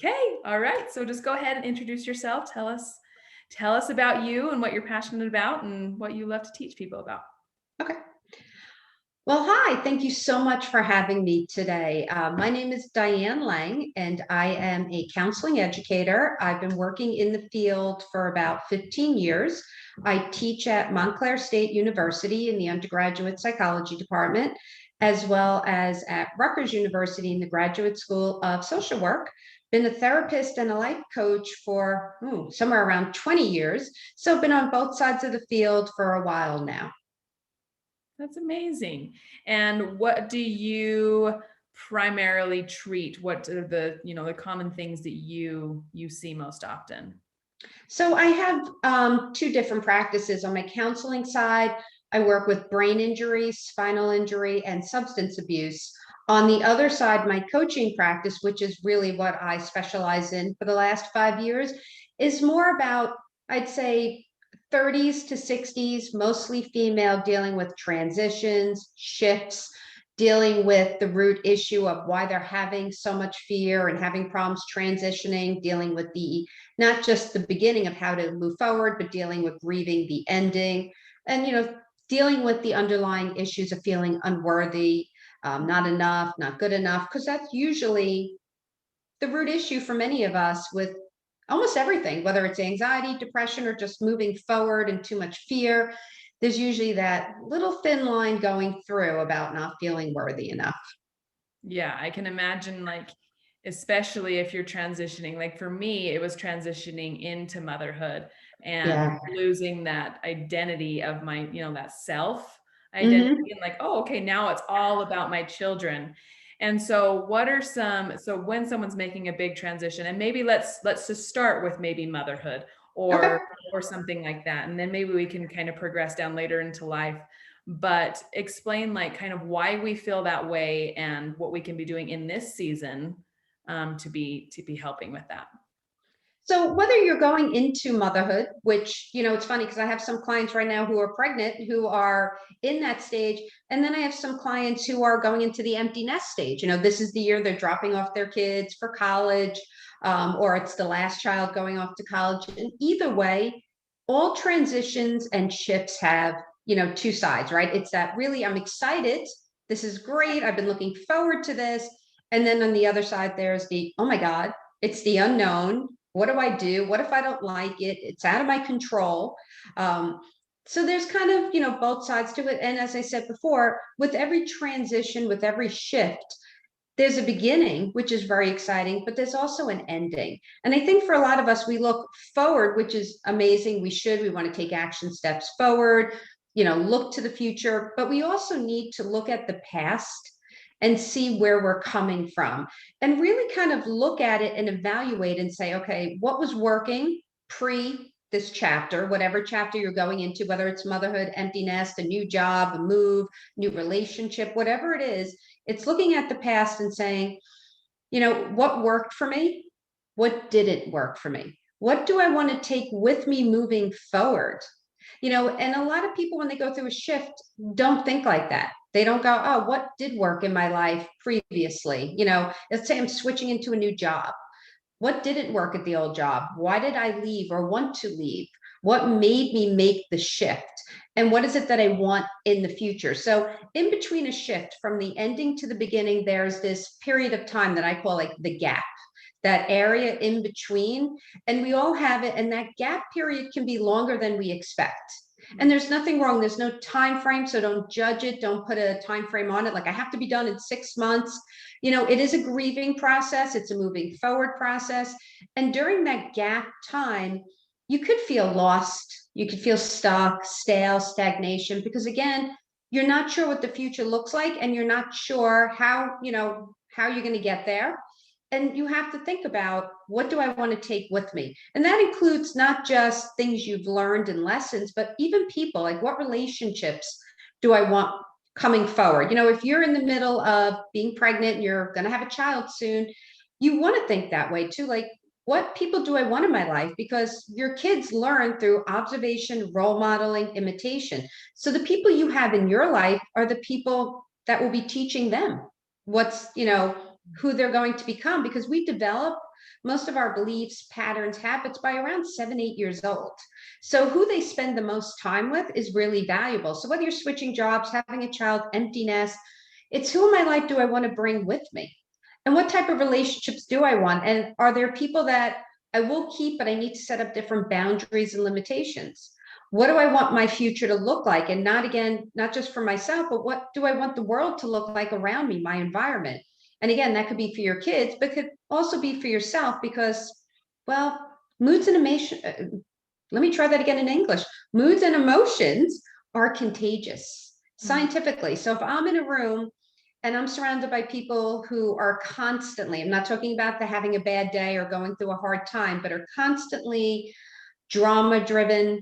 Okay, all right. So just go ahead and introduce yourself. Tell us about you and what you're passionate about and what you love to teach people about. Okay. Well, hi. Thank you so much for having me today. My name is Diane Lang, and I am a counseling educator. I've been working in the field for about 15 years. I teach at Montclair State University in the undergraduate psychology department, as well as at Rutgers University in the Graduate School of Social Work. Been a therapist and a life coach for somewhere around 20 years. So I've been on both sides of the field for a while now. That's amazing. And what do you primarily treat? What are the common things that you see most often? So I have two different practices. On my counseling side, I work with brain injury, spinal injury, and substance abuse. On the other side, my coaching practice, which is really what I specialize in for the last 5 years, is more about, I'd say, 30s to 60s, mostly female, dealing with transitions, shifts, dealing with the root issue of why they're having so much fear and having problems transitioning, dealing with the not just the beginning of how to move forward, but dealing with grieving the ending and, dealing with the underlying issues of feeling unworthy, not enough, not good enough, because that's usually the root issue for many of us with almost everything, whether it's anxiety, depression, or just moving forward and too much fear. There's usually that little thin line going through about not feeling worthy enough. Yeah, I can imagine, like, especially if you're transitioning. Like for me, it was transitioning into motherhood and Yeah. losing that identity of my, that self identity, Hmm. and like, oh, okay, now it's all about my children. And so so when someone's making a big transition, and maybe let's just start with maybe motherhood Okay. or something like that. And then maybe we can kind of progress down later into life, but explain like kind of why we feel that way and what we can be doing in this season, to be helping with that. So whether you're going into motherhood, which, it's funny because I have some clients right now who are pregnant who are in that stage. And then I have some clients who are going into the empty nest stage. This is the year they're dropping off their kids for college, or it's the last child going off to college. And either way, all transitions and shifts have, two sides, right? It's that really, I'm excited. This is great. I've been looking forward to this. And then on the other side, there's the, oh my God, it's the unknown. What do I do? What if I don't like it? It's out of my control. Um, so there's kind of, both sides to it. And as I said before, with every transition, with every shift, there's a beginning, which is very exciting, but there's also an ending. And I think for a lot of us, we look forward, which is amazing. We want to take action steps forward, look to the future, but we also need to look at the past and see where we're coming from and really kind of look at it and evaluate and say, okay, what was working pre this chapter, whatever chapter you're going into, whether it's motherhood, empty nest, a new job, a move, new relationship, whatever it is, it's looking at the past and saying, what worked for me? What didn't work for me? What do I want to take with me moving forward? And a lot of people, when they go through a shift, don't think like that. They don't go, oh, what did work in my life previously? Let's say I'm switching into a new job. What didn't work at the old job? Why did I leave or want to leave? What made me make the shift? And what is it that I want in the future? So, in between a shift from the ending to the beginning, there's this period of time that I call like the gap, that area in between. And we all have it. And that gap period can be longer than we expect. And there's nothing wrong. There's no time frame. So don't judge it. Don't put a time frame on it. Like I have to be done in 6 months. It is a grieving process. It's a moving forward process. And during that gap time, you could feel lost. You could feel stuck, stale, stagnation, because again, you're not sure what the future looks like and you're not sure how you're going to get there. And you have to think about, what do I want to take with me? And that includes not just things you've learned and lessons, but even people, like what relationships do I want coming forward? If you're in the middle of being pregnant and you're going to have a child soon, you want to think that way too. Like, what people do I want in my life? Because your kids learn through observation, role modeling, imitation. So the people you have in your life are the people that will be teaching them what's who they're going to become, because we develop most of our beliefs, patterns, habits by around 7, 8 years old. So who they spend the most time with is really valuable. So whether you're switching jobs, having a child, empty nest, it's who in my life do I want to bring with me? And what type of relationships do I want? And are there people that I will keep, but I need to set up different boundaries and limitations? What do I want my future to look like? And not again, not just for myself, but what do I want the world to look like around me, my environment? And again, that could be for your kids, but could also be for yourself because, well, moods and emotion. Let me try that again in English. Moods and emotions are contagious scientifically. So if I'm in a room and I'm surrounded by people who are constantly, I'm not talking about the having a bad day or going through a hard time, but are constantly drama driven,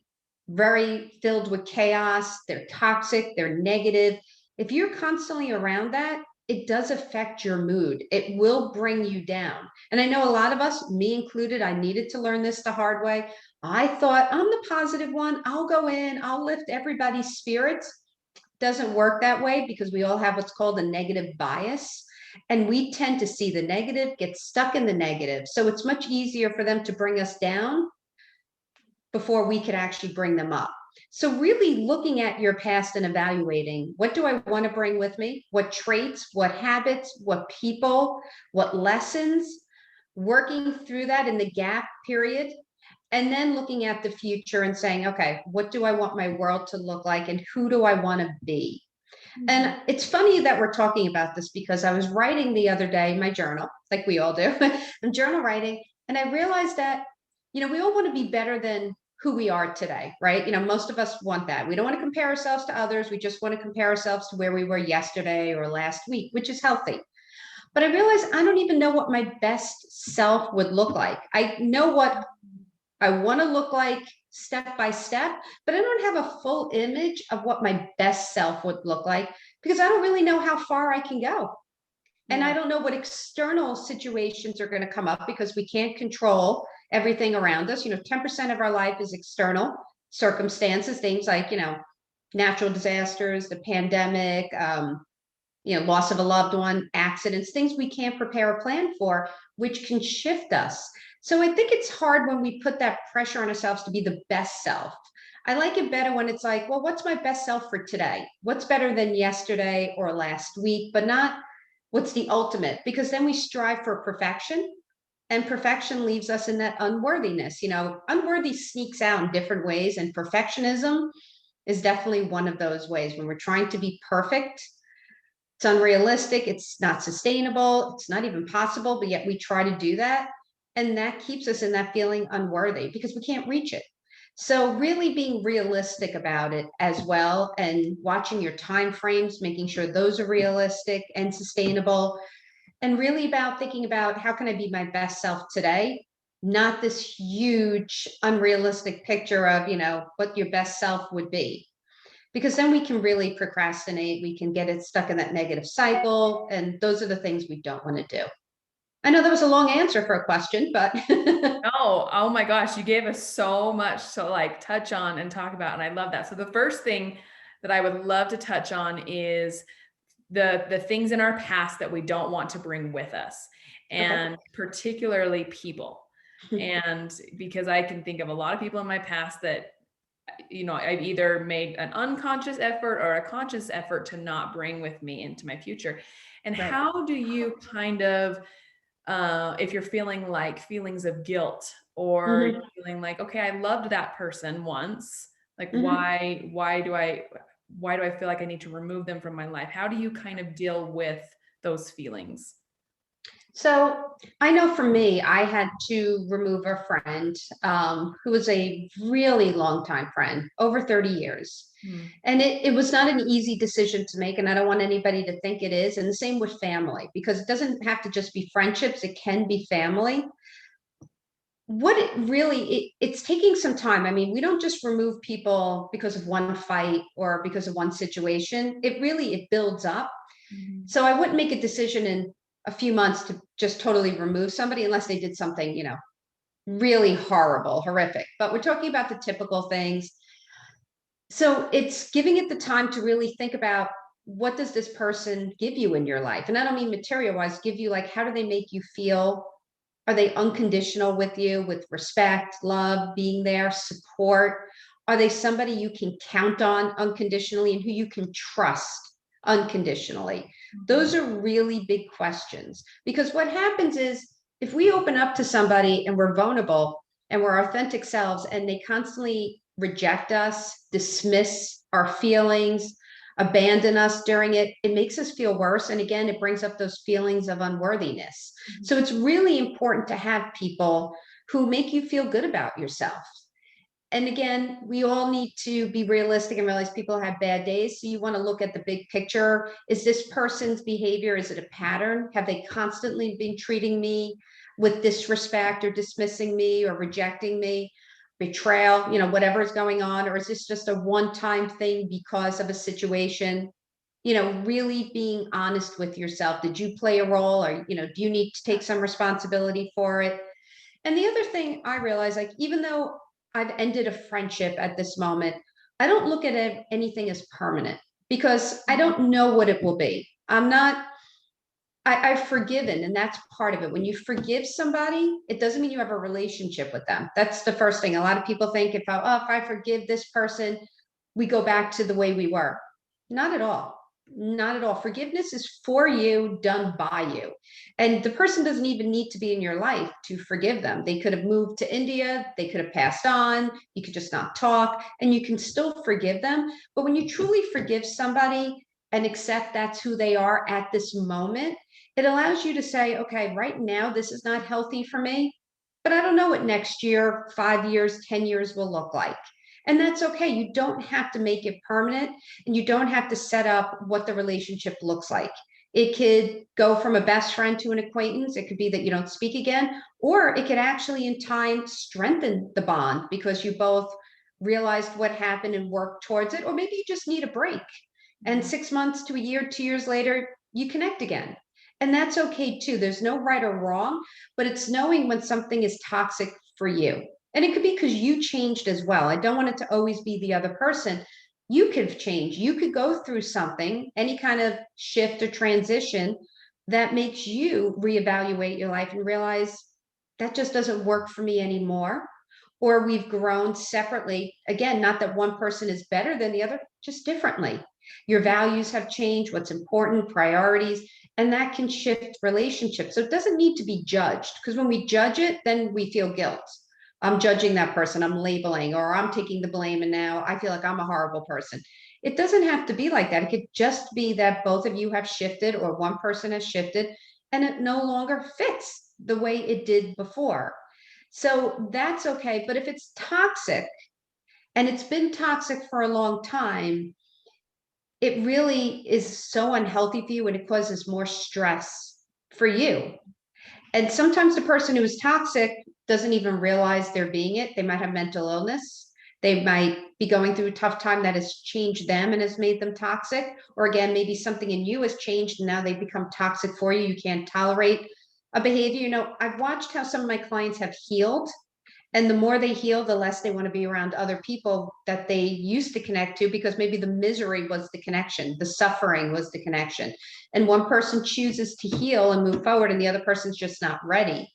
very filled with chaos, they're toxic, they're negative. If you're constantly around that, it does affect your mood. It will bring you down. And I know a lot of us, me included, I needed to learn this the hard way. I thought I'm the positive one. I'll go in, I'll lift everybody's spirits. Doesn't work that way because we all have what's called a negative bias. And we tend to see the negative, get stuck in the negative. So it's much easier for them to bring us down before we could actually bring them up. So really looking at your past and evaluating, what do I want to bring with me? What traits, what habits, what people, what lessons, working through that in the gap period, and then looking at the future and saying, okay, what do I want my world to look like and who do I want to be? And it's funny that we're talking about this because I was writing the other day, my journal, like we all do. I'm journal writing, and I realized that, we all want to be better than who we are today, right? Most of us want that. We don't want to compare ourselves to others. We just want to compare ourselves to where we were yesterday or last week, which is healthy. But I realized I don't even know what my best self would look like. I know what I want to look like step by step, but I don't have a full image of what my best self would look like because I don't really know how far I can go. And I Yeah. don't know what external situations are going to come up because we can't control everything around us. 10% of our life is external circumstances, things like, natural disasters, the pandemic, loss of a loved one, accidents, things we can't prepare or plan for, which can shift us. So I think it's hard when we put that pressure on ourselves to be the best self. I like it better when it's like, well, what's my best self for today? What's better than yesterday or last week, but not what's the ultimate? Because then we strive for perfection, and perfection leaves us in that unworthiness. Unworthy sneaks out in different ways, and perfectionism is definitely one of those ways. When we're trying to be perfect, it's unrealistic, it's not sustainable, it's not even possible, but yet we try to do that. And that keeps us in that feeling unworthy because we can't reach it. So really being realistic about it as well, and watching your time frames, making sure those are realistic and sustainable, and really about thinking about how can I be my best self today, not this huge unrealistic picture of, what your best self would be, because then we can really procrastinate. We can get it stuck in that negative cycle. And those are the things we don't want to do. I know that was a long answer for a question, but Oh my gosh, you gave us so much to like touch on and talk about, and I love that. So the first thing that I would love to touch on is the things in our past that we don't want to bring with us, okay. and particularly people. And because I can think of a lot of people in my past that, I've either made an unconscious effort or a conscious effort to not bring with me into my future. And Right. how do you kind of, if you're feeling like feelings of guilt, or Hmm. you're feeling like, okay, I loved that person once, like Hmm. why do I feel like I need to remove them from my life? How do you kind of deal with those feelings? So I know for me, I had to remove a friend who was a really long time friend, over 30 years. Hmm. And it was not an easy decision to make. And I don't want anybody to think it is. And the same with family, because it doesn't have to just be friendships, it can be family. What it really, it's taking some time. I mean, we don't just remove people because of one fight or because of one situation. It builds up. Mhm. So I wouldn't make a decision in a few months to just totally remove somebody unless they did something, really horrible, horrific. But we're talking about the typical things. So it's giving it the time to really think about what does this person give you in your life? And I don't mean material wise, give you like, how do they make you feel? Are they unconditional with you, with respect, love, being there, support? Are they somebody you can count on unconditionally and who you can trust unconditionally? Those are really big questions, because what happens is if we open up to somebody and we're vulnerable and we're authentic selves and they constantly reject us, dismiss our feelings, abandon us during it, it makes us feel worse. And again, it brings up those feelings of unworthiness. So it's really important to have people who make you feel good about yourself. And again, we all need to be realistic and realize people have bad days. So you want to look at the big picture. Is this person's behavior, is it a pattern? Have they constantly been treating me with disrespect or dismissing me or rejecting me? Betrayal, whatever is going on, or is this just a one-time thing because of a situation? Really being honest with yourself. Did you play a role, or do you need to take some responsibility for it? And the other thing I realize, like, even though I've ended a friendship at this moment, I don't look at anything as permanent, because I don't know what it will be. I'm not, I've forgiven, and that's part of it. When you forgive somebody, it doesn't mean you have a relationship with them. That's the first thing. A lot of people think if I forgive this person, we go back to the way we were. Not at all. Not at all. Forgiveness is for you, done by you. And the person doesn't even need to be in your life to forgive them. They could have moved to India, they could have passed on, you could just not talk, and you can still forgive them. But when you truly forgive somebody and accept that's who they are at this moment, it allows you to say, okay, right now, this is not healthy for me, but I don't know what next year, 5 years, 10 years will look like. And that's okay. You don't have to make it permanent, and you don't have to set up what the relationship looks like. It could go from a best friend to an acquaintance. It could be that you don't speak again, or it could actually in time strengthen the bond because you both realized what happened and worked towards it. Or maybe you just need a break. And 6 months to a year, 2 years later, you connect again. And that's okay too. There's no right or wrong, but it's knowing when something is toxic for you. And it could be because you changed as well. I don't want it to always be the other person. You could change. You could go through something, any kind of shift or transition that makes you reevaluate your life and realize that just doesn't work for me anymore. Or we've grown separately. Again, not that one person is better than the other, just differently. Your values have changed, what's important, priorities, and that can shift relationships. So it doesn't need to be judged, because when we judge it, then we feel guilt. I'm judging that person, I'm labeling, or I'm taking the blame, and now I feel like I'm a horrible person. It doesn't have to be like that. It could just be that both of you have shifted, or one person has shifted, and it no longer fits the way it did before. So that's okay. But if it's toxic and it's been toxic for a long time, it really is so unhealthy for you, and it causes more stress for you. And sometimes the person who is toxic doesn't even realize they're being it. They might have mental illness. They might be going through a tough time that has changed them and has made them toxic. Or again, maybe something in you has changed and now they've become toxic for you. You can't tolerate a behavior. I've watched how some of my clients have healed, and the more they heal, the less they want to be around other people that they used to connect to, because maybe the misery was the connection, the suffering was the connection. And one person chooses to heal and move forward, and the other person's just not ready.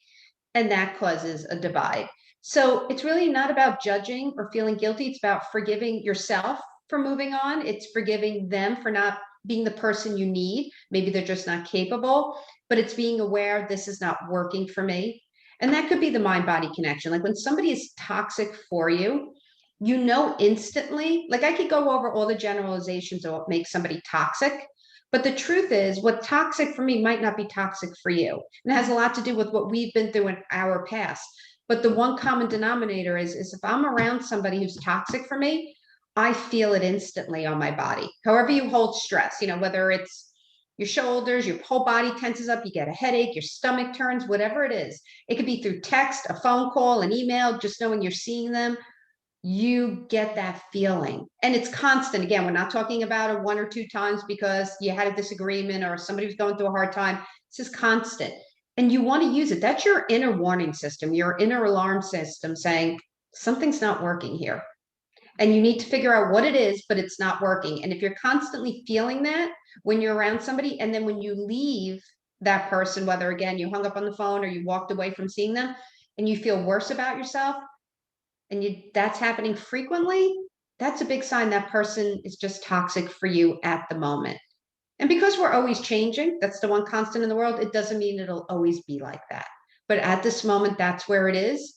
And that causes a divide. So it's really not about judging or feeling guilty. It's about forgiving yourself for moving on. It's forgiving them for not being the person you need. Maybe they're just not capable, but it's being aware this is not working for me. And that could be the mind body connection. Like when somebody is toxic for you, instantly, like I could go over all the generalizations of what makes somebody toxic. But the truth is, what toxic for me might not be toxic for you. And it has a lot to do with what we've been through in our past. But the one common denominator is if I'm around somebody who's toxic for me, I feel it instantly on my body. However you hold stress, whether it's your shoulders, your whole body tenses up, you get a headache, your stomach turns, whatever it is. It could be through text, a phone call, an email, just knowing you're seeing them. You get that feeling, and it's constant. Again, we're not talking about it one or two times because you had a disagreement or somebody was going through a hard time. This is constant, and you want to use it. That's your inner warning system, your inner alarm system saying something's not working here. And you need to figure out what it is, but it's not working. And if you're constantly feeling that when you're around somebody, and then when you leave that person, whether again you hung up on the phone or you walked away from seeing them, and you feel worse about yourself, and that's happening frequently, that's a big sign that person is just toxic for you at the moment. And because we're always changing, that's the one constant in the world, it doesn't mean it'll always be like that. But at this moment, that's where it is,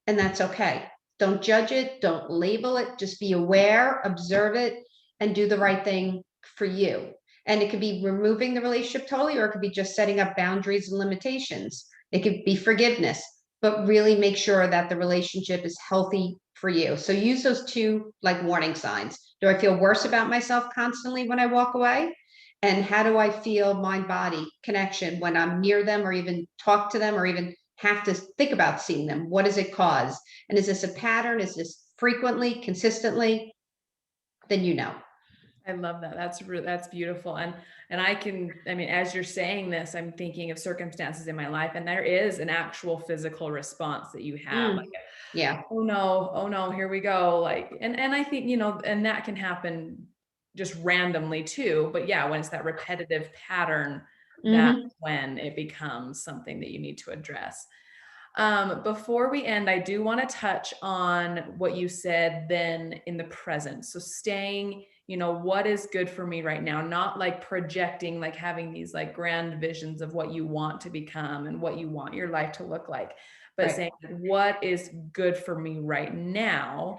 and that's okay. Don't judge it, don't label it, just be aware, observe it, and do the right thing for you. And it could be removing the relationship totally, or it could be just setting up boundaries and limitations. It could be forgiveness, but really make sure that the relationship is healthy for you. So use those two like warning signs. Do I feel worse about myself constantly when I walk away? And how do I feel mind body connection when I'm near them, or even talk to them, or even have to think about seeing them? What does it cause? And is this a pattern? Is this frequently, consistently? Then you know. I love that. That's beautiful. And I mean, as you're saying this, I'm thinking of circumstances in my life, and there is an actual physical response that you have, like, Yeah. oh no, here we go. Like, and I think, and that can happen just randomly too. But yeah, when it's that repetitive pattern, that's Mm-hmm. when it becomes something that you need to address. Before we end, I do want to touch on what you said then in the present. So staying, what is good for me right now, not like projecting, like having these like grand visions of what you want to become and what you want your life to look like, but Right. saying what is good for me right now.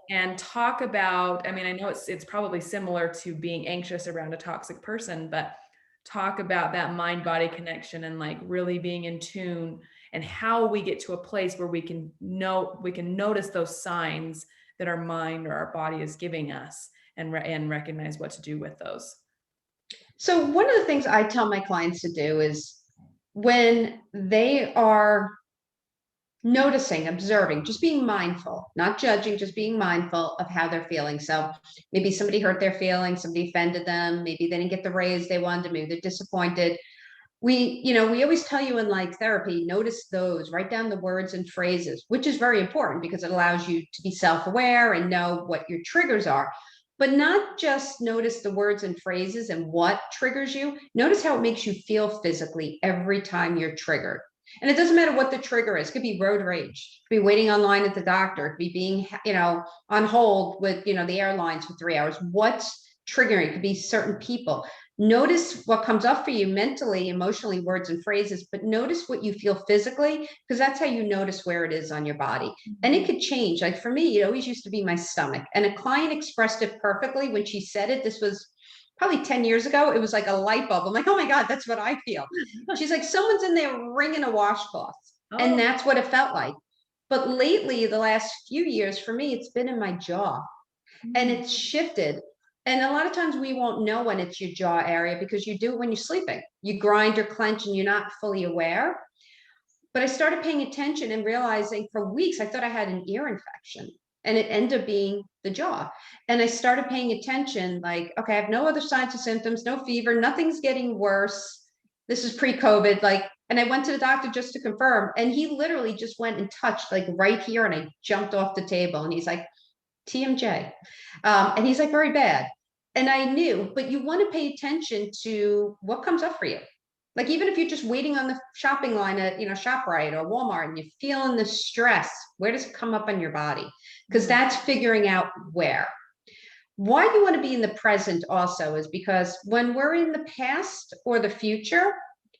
And talk about, I mean, I know it's probably similar to being anxious around a toxic person, but talk about that mind body connection and like really being in tune, and how we get to a place where we can notice those signs that our mind or our body is giving us, and recognize what to do with those. So one of the things I tell my clients to do is when they are noticing, observing, just being mindful, not judging, just being mindful of how they're feeling. So maybe somebody hurt their feelings, somebody offended them, maybe they didn't get the raise they wanted, maybe they're disappointed. We always tell you in like therapy, notice those, write down the words and phrases, which is very important because it allows you to be self-aware and know what your triggers are. But not just notice the words and phrases and what triggers you, notice how it makes you feel physically every time you're triggered. And it doesn't matter what the trigger is. It could be road rage, it could be waiting online at the doctor, it could be being, on hold with, the airlines for 3 hours. What's triggering? It could be certain people. Notice what comes up for you mentally, emotionally, words and phrases, but notice what you feel physically, because that's how you notice where it is on your body. And it could change. Like for me, it always used to be my stomach. And a client expressed it perfectly when she said it. This was probably 10 years ago. It was like a light bulb. I'm like, oh my God, that's what I feel. She's like, someone's in there wringing a washcloth. And Oh. that's what it felt like. But lately, the last few years for me, it's been in my jaw, and Mm. it's shifted. And a lot of times we won't know when it's your jaw area because you do it when you're sleeping. You grind or clench and you're not fully aware. But I started paying attention and realizing for weeks, I thought I had an ear infection, and it ended up being the jaw. And I started paying attention like, okay, I have no other signs or symptoms, no fever, nothing's getting worse. This is pre-COVID. Like, and I went to the doctor just to confirm. And he literally just went and touched like right here. And I jumped off the table. And he's like, TMJ. And he's like, very bad. And I knew, but you want to pay attention to what comes up for you. Like, even if you're just waiting on the shopping line at, ShopRite or Walmart, and you're feeling the stress, where does it come up on your body? Because that's figuring out where. Why you want to be in the present also is because when we're in the past or the future,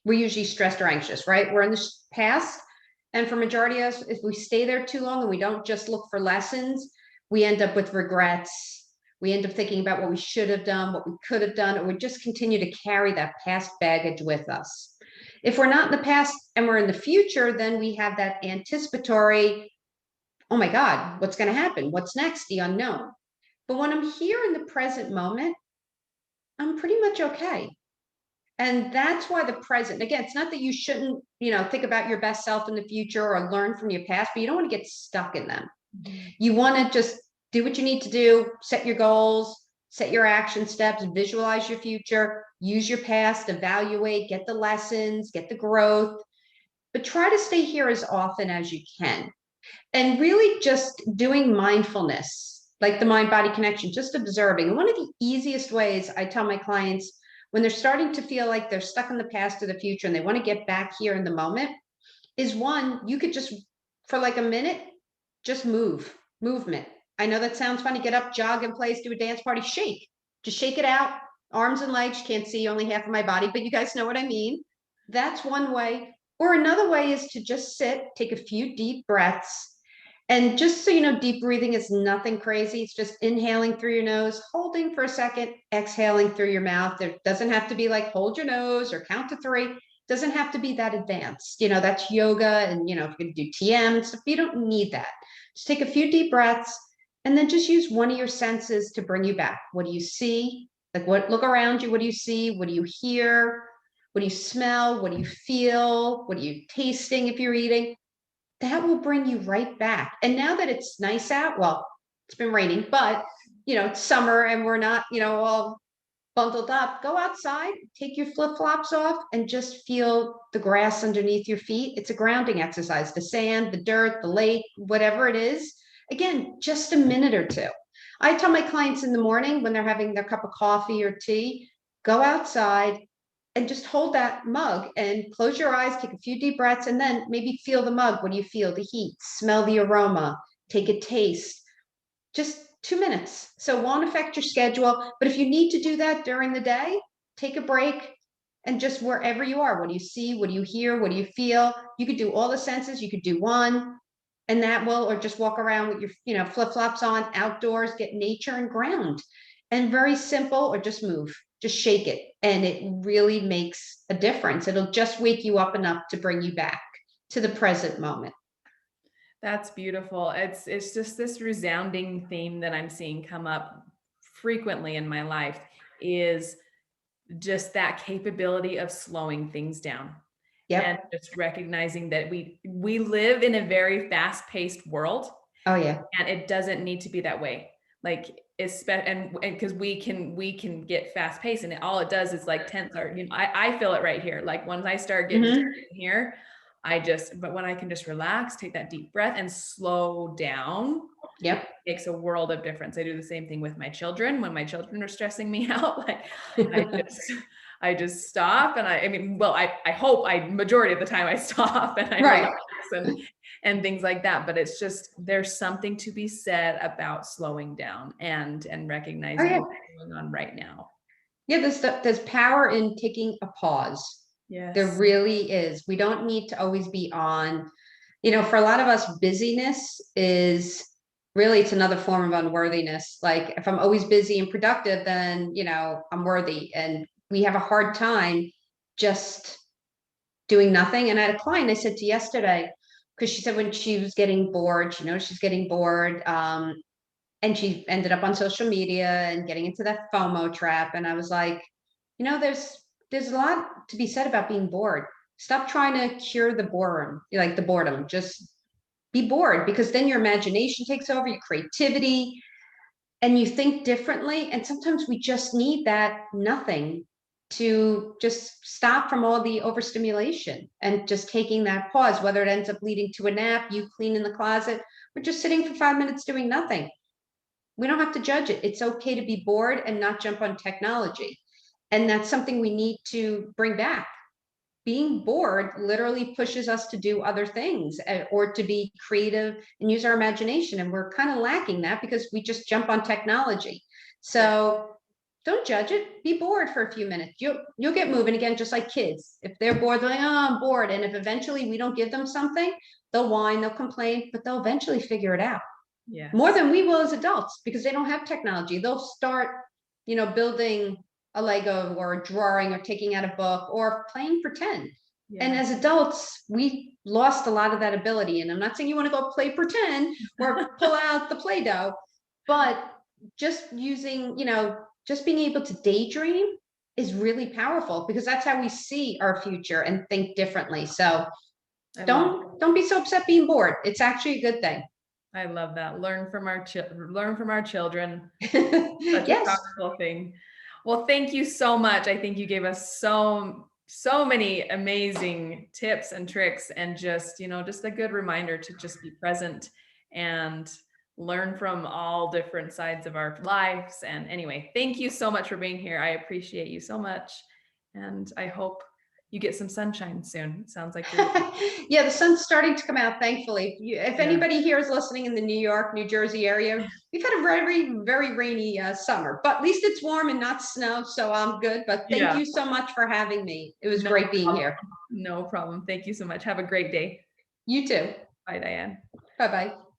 we're usually stressed or anxious, right? We're in the past. And for majority of us, if we stay there too long and we don't just look for lessons, we end up with regrets. We end up thinking about what we should have done, what we could have done, or we just continue to carry that past baggage with us. If we're not in the past and we're in the future, then we have that anticipatory, oh my God, what's going to happen? What's next? The unknown. But when I'm here in the present moment, I'm pretty much okay. And that's why the present, again, it's not that you shouldn't, think about your best self in the future or learn from your past, but you don't want to get stuck in them. You want to just do what you need to do, set your goals, set your action steps, visualize your future, use your past, evaluate, get the lessons, get the growth, but try to stay here as often as you can. And really just doing mindfulness like the mind body connection, just observing. And one of the easiest ways I tell my clients when they're starting to feel like they're stuck in the past or the future and they want to get back here in the moment is one, you could just, for like a minute, just movement. I know that sounds funny. Get up, jog in place, do a dance party, shake. Just shake it out. Arms and legs. You can't see only half of my body, but you guys know what I mean. That's one way. Or another way is to just sit, take a few deep breaths. And just so you know, deep breathing is nothing crazy. It's just inhaling through your nose, holding for a second, exhaling through your mouth. It doesn't have to be like hold your nose or count to three. Doesn't have to be that advanced. You know, that's yoga. And, you know, if you can do TM and stuff, you don't need that. Just take a few deep breaths and then just use one of your senses to bring you back. What do you see? Like what, look around you. What do you see? What do you hear? What do you smell? What do you feel? What are you tasting if you're eating? That will bring you right back. And now that it's nice out, well, it's been raining, but you know, it's summer and we're not, you know, all bundled up. Go outside, take your flip-flops off and just feel the grass underneath your feet. It's a grounding exercise, the sand, the dirt, the lake, whatever it is. Again, just a minute or two. I tell my clients in the morning when they're having their cup of coffee or tea, go outside and just hold that mug and close your eyes, take a few deep breaths, and then maybe feel the mug. What do you feel? The heat, smell the aroma, take a taste. Just 2 minutes. So it won't affect your schedule. But if you need to do that during the day, take a break and just wherever you are, what do you see? What do you hear? What do you feel? You could do all the senses. You could do one and that will, or just walk around with your, you know, flip-flops on outdoors, get nature and ground. And very simple, or just move, just shake it. And it really makes a difference. It'll just wake you up enough to bring you back to the present moment. That's beautiful. It's just this resounding theme that I'm seeing come up frequently in my life is just that capability of slowing things down and Yep. just recognizing that we live in a very fast-paced world Oh, yeah. and it doesn't need to be that way. Like and because we can get fast paced and all it does is like tense our, you know, I feel it right here. Like once I start getting Mm-hmm. here, but when I can just relax, take that deep breath and slow down, Yep. makes a world of difference. I do the same thing with my children. When my children are stressing me out, like I just I just stop and I mean, well, I hope majority of the time I stop and I Right. relax and things like that. But it's just there's something to be said about slowing down and Oh, recognizing yeah. what's going on right now. Yeah, there's power in taking a pause. There Yes. really is. We don't need to always be on. You know, for a lot of us, busyness is really, it's another form of unworthiness. Like if I'm always busy and productive, then, you know, I'm worthy. And we have a hard time just doing nothing. And I had a client I said to yesterday, because she said when she was getting bored, she knows she's getting bored. And she ended up on social media and getting into that FOMO trap. And I was like, you know, there's a lot to be said about being bored. Stop trying to cure the boredom, like the boredom. Just be bored because then your imagination takes over, your creativity, and you think differently. And sometimes we just need that nothing to just stop from all the overstimulation and just taking that pause, whether it ends up leading to a nap, you clean in the closet, or just sitting for 5 minutes doing nothing. We don't have to judge it. It's okay to be bored and not jump on technology. And that's something we need to bring back. Being bored literally pushes us to do other things or to be creative and use our imagination. And we're kind of lacking that because we just jump on technology. Yeah. So don't judge it. Be bored for a few minutes. You'll get moving again, just like kids. If they're bored, they're like, oh, I'm bored. And if eventually we don't give them something, they'll whine, they'll complain, but they'll eventually figure it out more Yes. than we will as adults because they don't have technology. They'll start, you know, building a Lego or a drawing or taking out a book or playing pretend. And Yeah. as adults, we lost a lot of that ability. And I'm not saying you want to go play pretend or pull out the Play-Doh, but just using, you know, just being able to daydream is really powerful because that's how we see our future and think differently. So I love don't be so upset being bored. It's actually a good thing. I love that. Learn from our children. Such a Yes. powerful thing. Well, thank you so much. I think you gave us so many amazing tips and tricks and just, you know, just a good reminder to just be present and learn from all different sides of our lives. And anyway, thank you so much for being here. I appreciate you so much. And I hope you get some sunshine soon. Sounds like you're, Yeah, the sun's starting to come out, thankfully. If yeah. anybody here is listening in the New York, New Jersey area, we've had a very, very rainy summer, but at least it's warm and not snow, so I'm good. But thank Yeah. you so much for having me. It was No great being problem. here. No problem. Thank you so much. Have a great day. You too. Bye, Diane. Bye-bye.